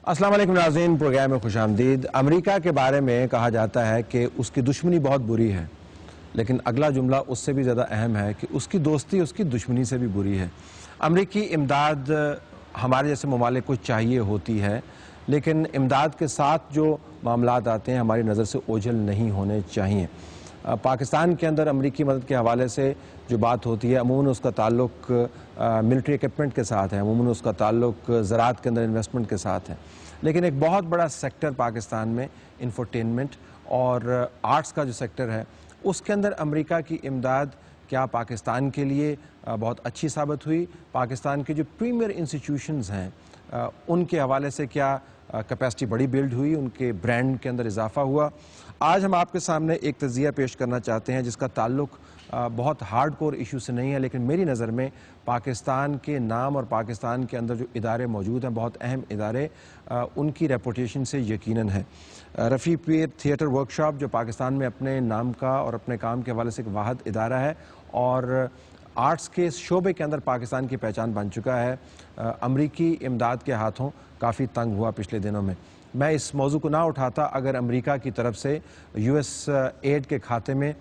अस्सलाम वालेकुम नाज़रीन, प्रोग्राम में खुशामदीद। अमेरिका के बारे में कहा जाता है कि उसकी दुश्मनी बहुत बुरी है, लेकिन अगला जुमला उससे भी ज़्यादा अहम है कि उसकी दोस्ती उसकी दुश्मनी से भी बुरी है। अमेरिकी इमदाद हमारे जैसे ममालिक को चाहिए होती है, लेकिन इमदाद के साथ जो मामलात आते हैं हमारी नज़र से ओझल नहीं होने चाहिए। पाकिस्तान के अंदर अमेरिकी मदद के हवाले से जो बात होती है अमूमन उसका ताल्लुक मिलिट्री इक्विपमेंट के साथ है, अमूमन उसका ताल्लुक ज़राअत के अंदर इन्वेस्टमेंट के साथ है। लेकिन एक बहुत बड़ा सेक्टर पाकिस्तान में इंफोटेनमेंट और आर्ट्स का जो सेक्टर है उसके अंदर अमेरिका की इमदाद क्या पाकिस्तान के लिए बहुत अच्छी साबित हुई? पाकिस्तान के जो प्रीमियर इंस्टीट्यूशंस हैं उनके हवाले से क्या कैपेसिटी बड़ी बिल्ड हुई, उनके ब्रांड के अंदर इजाफा हुआ? आज हम आपके सामने एक तज़िया पेश करना चाहते हैं जिसका ताल्लुक बहुत हार्ड कोर इशू से नहीं है, लेकिन मेरी नज़र में पाकिस्तान के नाम और पाकिस्तान के अंदर जो इदारे मौजूद हैं, बहुत अहम इदारे, उनकी रेपुटेशन से यकीनन है। रफ़ी पीर थिएटर वर्कशॉप जो पाकिस्तान में अपने नाम का और अपने काम के हवाले से एक वाहिद इदारा है और आर्ट्स के शोबे के अंदर पाकिस्तान की पहचान बन चुका है, अमरीकी इमदाद के हाथों काफ़ी तंग हुआ पिछले दिनों में। मैं इस मौजू को ना उठाता अगर अमेरिका की तरफ से यूएस एड के खाते में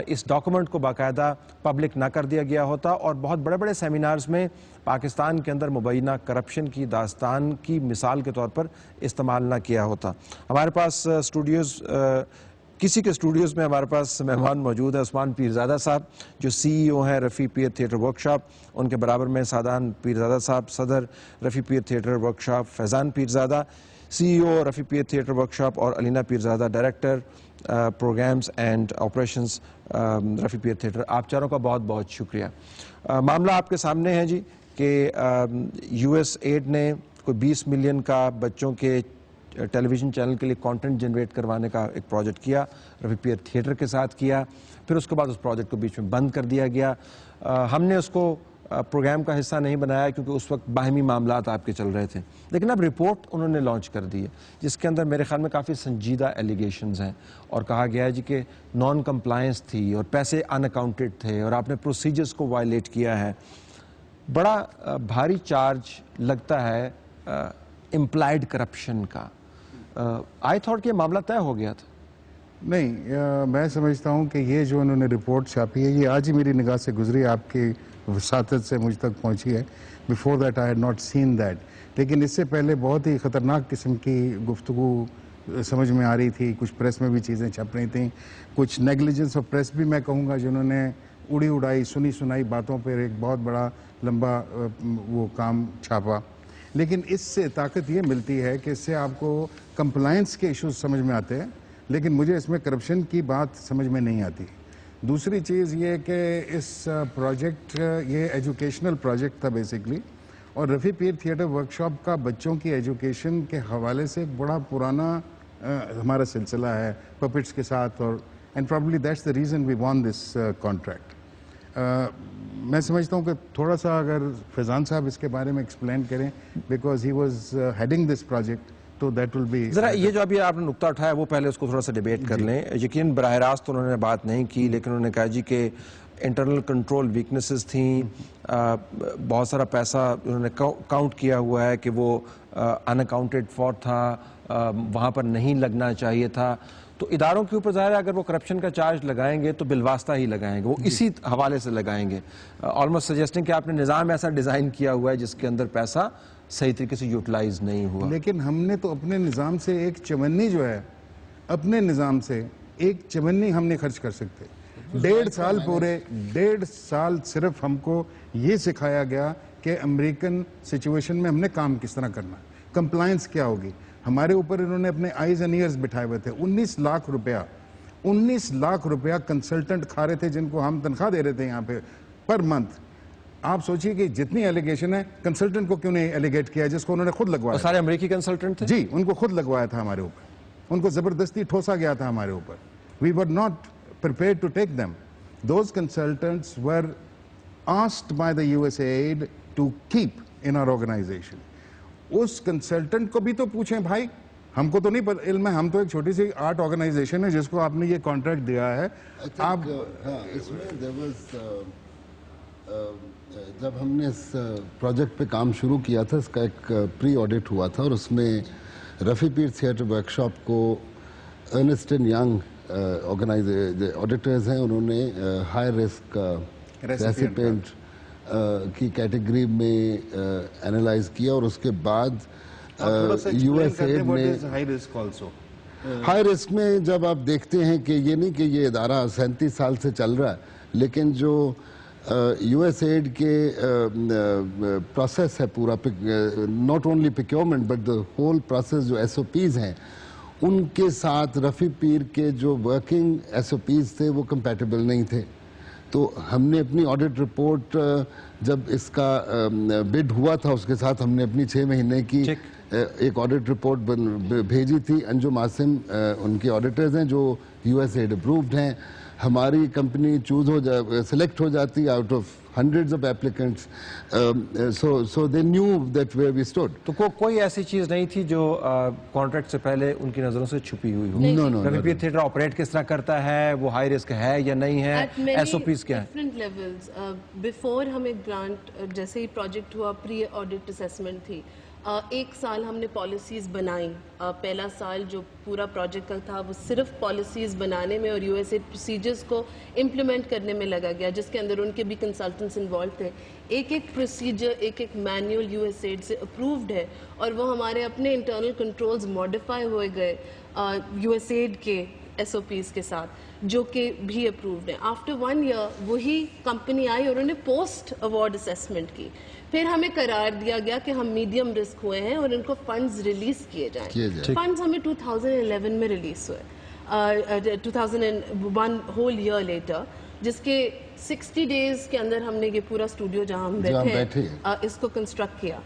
इस डॉक्यूमेंट को बाकायदा पब्लिक ना कर दिया गया होता और बहुत बड़े बड़े सेमिनार्स में पाकिस्तान के अंदर मुबैना करप्शन की दास्तान की मिसाल के तौर पर इस्तेमाल ना किया होता। हमारे पास किसी के स्टूडियोज़ में हमारे पास मेहमान मौजूद है, उस्मान पीरज़ादा साहब जो CEO हैं रफ़ी पीर थिएटर वर्कशॉप, उनके बराबर में सादान पीरज़ादा साहब, सदर Rafi Peer theatre workshop, Faizan Peerzada CEO Rafi Peer theatre workshop और Alina Peerzada director programmes and operations Rafi Peer theatre. आप चारों का बहुत बहुत शुक्रिया। मामला आपके सामने है जी कि US एड ने कोई 20 मिलियन का बच्चों के टेलीविज़न चैनल के लिए कंटेंट जनरेट करवाने का एक प्रोजेक्ट किया, रफ़ी पीर थिएटर के साथ किया, फिर उसके बाद उस प्रोजेक्ट को बीच में बंद कर दिया गया। हमने उसको प्रोग्राम का हिस्सा नहीं बनाया क्योंकि उस वक्त बाहमी मामलात आपके चल रहे थे, लेकिन अब रिपोर्ट उन्होंने लॉन्च कर दी है जिसके अंदर मेरे ख्याल में काफ़ी संजीदा एलिगेशंस हैं और कहा गया है जी कि नॉन कंप्लायंस थी और पैसे अनअकाउंटेड थे और आपने प्रोसीजर्स को वायलेट किया है। बड़ा भारी चार्ज लगता है इम्प्लाइड करप्शन का। आई थॉट कि ये मामला तय हो गया था। नहीं, मैं समझता हूँ कि ये जो उन्होंने रिपोर्ट छापी है ये आज ही मेरी निगाह से गुजरी, आपकी वसातत से मुझ तक पहुँची है। Before that I had not seen that, लेकिन इससे पहले बहुत ही ख़तरनाक किस्म की गुफ्तगू समझ में आ रही थी, कुछ प्रेस में भी चीज़ें छप रही थी, कुछ नेग्लिजेंस ऑफ प्रेस भी मैं कहूँगा जिन्होंने उड़ी उड़ाई सुनी सुनाई बातों पर एक बहुत बड़ा लंबा वो काम छापा। लेकिन इससे ताकत ये मिलती है कि इससे आपको कंप्लायंस के इश्यूज समझ में आते हैं, लेकिन मुझे इसमें करप्शन की बात समझ में नहीं आती। दूसरी चीज़ ये कि इस प्रोजेक्ट ये एजुकेशनल प्रोजेक्ट था बेसिकली, और रफ़ी पीर थिएटर वर्कशॉप का बच्चों की एजुकेशन के हवाले से एक बड़ा पुराना हमारा सिलसिला है पपेट्स के साथ, और and probably that's the reason we won this contract. मैं समझता हूँ कि थोड़ा सा अगर फैज़ान साहब इसके बारे में एक्सप्लेन करें, because he was heading this project, तो दैट विल बी। ज़रा ये जो अभी आपने नुक्ता उठाया वो पहले उसको थोड़ा सा डिबेट कर लें। यकीन बराह रास्त तो उन्होंने बात नहीं की, लेकिन उन्होंने कहा जी कि इंटरनल कंट्रोल वीकनेसेस थी, बहुत सारा पैसा उन्होंने काउंट किया हुआ है कि वो अनअकाउंटेड फॉर था, वहाँ पर नहीं लगना चाहिए था। तो इदारों के ऊपर ज़ाहिर है अगर वो करप्शन का चार्ज लगाएंगे तो बिलवास्ता ही लगाएंगे, वो इसी हवाले से लगाएंगे, ऑलमोस्ट सजेस्टिंग कि आपने निज़ाम ऐसा डिज़ाइन किया हुआ है जिसके अंदर पैसा सही तरीके से यूटिलाइज नहीं हुआ। लेकिन हमने तो अपने निज़ाम से एक चवन्नी जो है, अपने निज़ाम से एक चवन्नी हमने खर्च कर सकते। 1.5 साल सिर्फ हमको ये सिखाया गया कि अमेरिकन सिचुएशन में हमने काम किस तरह करना, कंप्लायंस क्या होगी। हमारे ऊपर इन्होंने अपने आइज एंड ईयर्स बिठाए हुए थे। 19 लाख रुपया कंसल्टेंट खा रहे थे जिनको हम तनख्वाह दे रहे थे यहाँ पे पर मंथ। आप सोचिए कि जितनी एलिगेशन है, कंसल्टेंट को क्यों नहीं एलिगेट किया जिसको उन्होंने खुद लगवाया। सारे अमेरिकी कंसल्टेंट थे जी, उनको खुद लगवाया था हमारे ऊपर, उनको जबरदस्ती ठोसा गया था हमारे ऊपर। We were not prepared to take them. Those consultants were asked by the USAID to keep in our organization. उस कंसल्टेंट को भी तो पूछें भाई, हमको तो नहीं पर इल्म है, हम तो एक छोटी सी आर्ट ऑर्गेनाइजेशन है जिसको आपने ये कॉन्ट्रैक्ट दिया है। आप इसमें there was जब हमने इस प्रोजेक्ट पे काम शुरू किया था, इसका एक प्री ऑडिट हुआ था और उसमें रफ़ी पीर थिएटर वर्कशॉप को अर्नेस्ट एंड यंग ऑडिटर्स हैं, उन्होंने हाई रिस्क रेसिपिएंट की कैटेगरी में एनालाइज किया और उसके बाद यूएसएड ने हाई रिस्क में जब आप देखते हैं कि ये नहीं कि ये इदारा 37 साल से चल रहा है, लेकिन जो यूएसएड के प्रोसेस है पूरा, not only procurement but the whole process, जो एसओपीज हैं उनके साथ रफ़ी पीर के जो वर्किंग एसओपीज थे वो कंपैटिबल नहीं थे। तो हमने अपनी ऑडिट रिपोर्ट जब इसका बिड हुआ था उसके साथ हमने अपनी 6 महीने की एक ऑडिट रिपोर्ट भेजी थी। अंजुम आसिम उनके ऑडिटर्स हैं जो यूएसएड अप्रूव्ड हैं। हमारी कंपनी सिलेक्ट हो जाती out of hundreds of applicants, so they knew that where we stood. तो कोई ऐसी चीज नहीं थी जो कॉन्ट्रैक्ट से पहले उनकी नजरों से छुपी हुई हो? No. Rafi Peer theatre operate किस तरह करता है, वो हाई रिस्क है या नहीं है, एसओपीज क्या है? डिफरेंट लेवल्स बिफोर हमें ग्रांट, जैसे ही प्रोजेक्ट हुआ, प्री ऑडिट असेसमेंट थी। 1 साल हमने पॉलिसीज़ बनाई। पहला साल जो पूरा प्रोजेक्ट का था वो सिर्फ पॉलिसीज़ बनाने में और यूएसएड प्रोसीजर्स को इम्प्लीमेंट करने में लगा गया, जिसके अंदर उनके भी कंसल्टेंट्स इन्वॉल्व थे। एक प्रोसीजर, एक मैनुअल यूएसएड से अप्रूव्ड है और वो हमारे अपने इंटरनल कंट्रोल्स मॉडिफाई हुए गए यूएसएड के एसओपीज़ के साथ, जो कि भी अप्रूव्ड है। आफ्टर 1 ईयर वही कंपनी आई और उन्होंने पोस्ट अवार्ड असेसमेंट की। फिर हमें करार दिया गया कि हम मीडियम रिस्क हुए हैं और इनको फंड्स रिलीज किए जाएं। फंड्स हमें 2011 में रिलीज हुए, 2001 होल ईयर लेटर, जिसके 60 डेज के अंदर हमने ये पूरा स्टूडियो जहां हम बैठे इसको कंस्ट्रक्ट किया।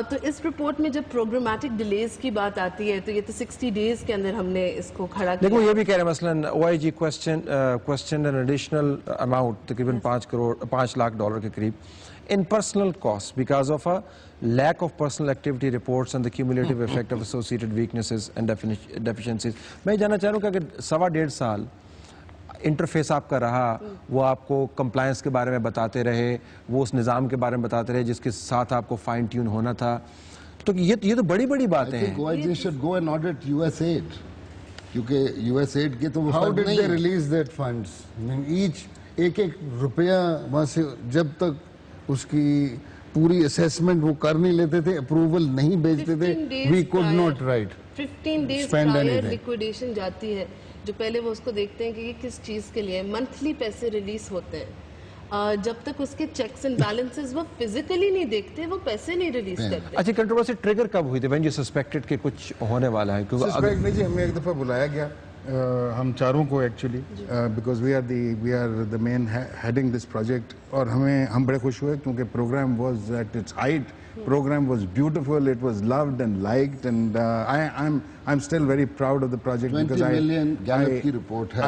तो इस रिपोर्ट में जब प्रोग्रामेटिक डिलेज की बात आती है तो ये तो 60 डेज के अंदर हमने इसको खड़ा किया। देखो ये भी कह रहे हैं मसलन OIG question an additional amount तकरीबन $5 लाख के करीब in personal costs because of a lack of personal activity reports and the cumulative effect of associated weaknesses and deficiencies. मैं जानना चाह रहा हूँ कि अगर 1.5 साल इंटरफेस आपका रहा, वो आपको कंप्लायंस के बारे में बताते रहे, वो उस निज़ाम के बारे में बताते रहे जिसके साथ आपको फाइन ट्यून होना था, तो ये तो बड़ी बातें हैं। OIG should go and audit USAID, क्योंकि USAID के तो वो how did they release that funds? I mean, each एक रुपया वहाँ से जब तक उसकी पूरी असेसमेंट वो कर नहीं लेते थे, अप्रूवल नहीं भेजते थे, we could not write 15 days prior liquidation जाती है, जो पहले वो उसको देखते हैं कि ये किस चीज़ के लिए। मंथली पैसे रिलीज होते हैं, जब तक उसके चेक्स एंड बैलेंसेस वो फिजिकली नहीं देखते, वो पैसे नहीं रिलीज करते। अच्छा, कंट्रोवर्सी ट्रिगर कब हुई थी व्हेन यू सस्पेक्टेड कि कुछ होने वाला है? क्योंकि सस्पेक्ट नहीं जी, हमें एक दफ़ा बुलाया गया, हम चारों को actually, because we are the main heading this project, और हम बड़े खुश हुए क्योंकि programme was at its height, programme was beautiful, it was loved and liked, and I am still very proud of the project because 20 million Gallup की report है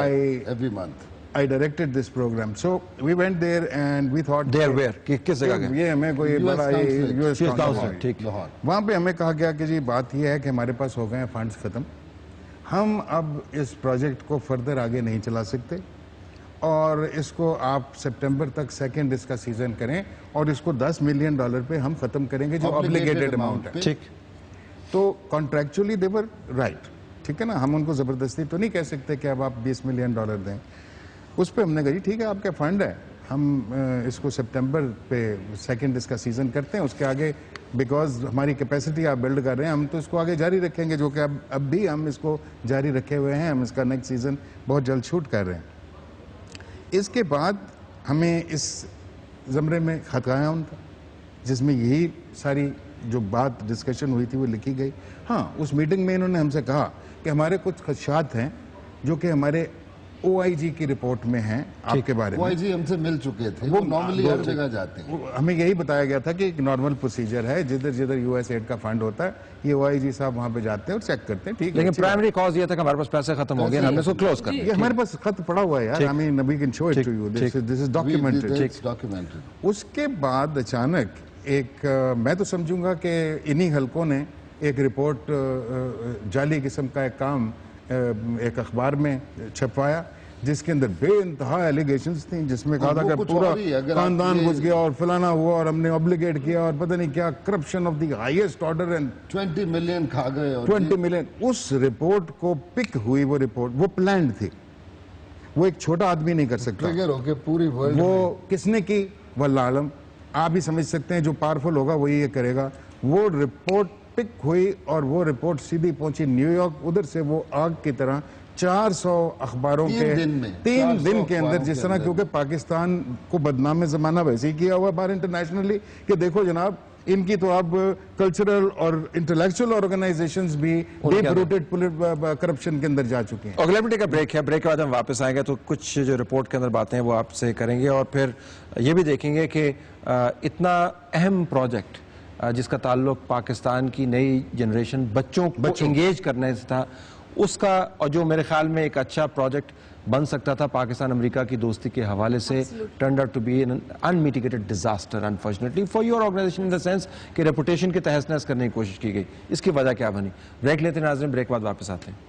every month. I directed this program, so we went there and we thought there where किस जगह गए? ये हमें कोई बड़ा US council, ठीक, वहाँ पे हमें कहा गया कि जी बात ये है कि हमारे पास हो गए हैं फंड्स खत्म, हम अब इस प्रोजेक्ट को फर्दर आगे नहीं चला सकते और इसको आप सितंबर तक सेकंड इसका सीजन करें और इसको $10 मिलियन पे हम खत्म करेंगे, जो ऑब्लिगेटेड अमाउंट है। ठीक, तो कॉन्ट्रैक्चुअली दे वर राइट, ठीक है ना, हम उनको जबरदस्ती तो नहीं कह सकते कि अब आप $20 मिलियन दें। उस पर हमने कहा जी ठीक है, आपका फंड है, हम इसको सितंबर पे सेकंड इसका सीजन करते हैं, उसके आगे बिकॉज हमारी कैपेसिटी आप बिल्ड कर रहे हैं, हम तो इसको आगे जारी रखेंगे, जो कि अब भी हम इसको जारी रखे हुए हैं, हम इसका नेक्स्ट सीजन बहुत जल्द शूट कर रहे हैं। इसके बाद हमें इस ज़मरे में खत आया उनका, जिसमें यही सारी जो बात डिस्कशन हुई थी वो लिखी गई। हाँ, उस मीटिंग में इन्होंने हमसे कहा कि हमारे कुछ खदशात हैं जो कि हमारे OIG की रिपोर्ट में हैं आपके बारे में। OIG हमसे मिल चुके थे, वो नॉर्मली हर जगह जाते हैं। हमें यही बताया गया था कि एक नॉर्मल प्रोसीजर है, जिधर USAID का फंड होता है, ये OIG साहब वहाँ पे जाते हैं और चेक करते हैं, ठीक है। लेकिन प्राइमरी कॉज ये था कि हमारे पास पैसे खत्म हो गए, हमने इसको क्लोज कर दिया। ये हमारे पास खत पड़ा हुआ है यार, I mean we can show it to you, this is documented. उसके बाद अचानक एक मैं तो समझूंगा कि इन्हीं हलकों ने एक रिपोर्ट जाली किस्म का एक काम एक अखबार में छपवाया जिसके अंदर बेइंतहा एलिगेशंस थी, जिसमें कहा था वो कि कुछ पूरा और ही है, अगर आप खानदान ये- घुस गया और फलाना हुआ और हमने ऑब्लिगेट किया और पता नहीं क्या, corruption of the highest order and 20 million खा गए और 20 मिलियन। उस रिपोर्ट को पिक हुई वो रिपोर्ट, वो प्लान्ड थी, वो एक छोटा आदमी नहीं कर सकता। ट्रिगर होके पूरी वर्ल्ड वो किसने की, वल्लाह आलम, आप भी समझ सकते हैं, जो पावरफुल होगा वही ये करेगा। वो रिपोर्ट पिक हुई और वो रिपोर्ट सीधी पहुंची न्यूयॉर्क, उधर से वो आग की तरह 400 अखबारों 3 के दिन में, 3 दिन 400 के अंदर, जिस तरह, अखबारों के क्योंकि पाकिस्तान को बदनाम जमाना वैसे ही किया हुआ बाहर इंटरनेशनली कि देखो जनाब, इनकी तो अब कल्चरल और इंटेलेक्चुअल ऑर्गेनाइजेशंस भी डीप रूटेड करप्शन के अंदर जा चुके हैं। अगले मिनट का ब्रेक है, ब्रेक के बाद हम वापस आएंगे तो कुछ जो रिपोर्ट के अंदर बातें हैं वो आपसे करेंगे और फिर ये भी देखेंगे कि इतना अहम प्रोजेक्ट जिसका ताल्लुक पाकिस्तान की नई जनरेशन बच्चों को इंगेज करने से था, उसका, और जो मेरे ख्याल में एक अच्छा प्रोजेक्ट बन सकता था पाकिस्तान अमेरिका की दोस्ती के हवाले से, turned out to be an unmitigated disaster unfortunately for your organisation in the sense कि रेपुटेशन की तहस नहस करने की कोशिश की गई। इसकी वजह क्या बनी? ब्रेक लेते हैं नाज़रीन, ब्रेक बाद वापस आते हैं।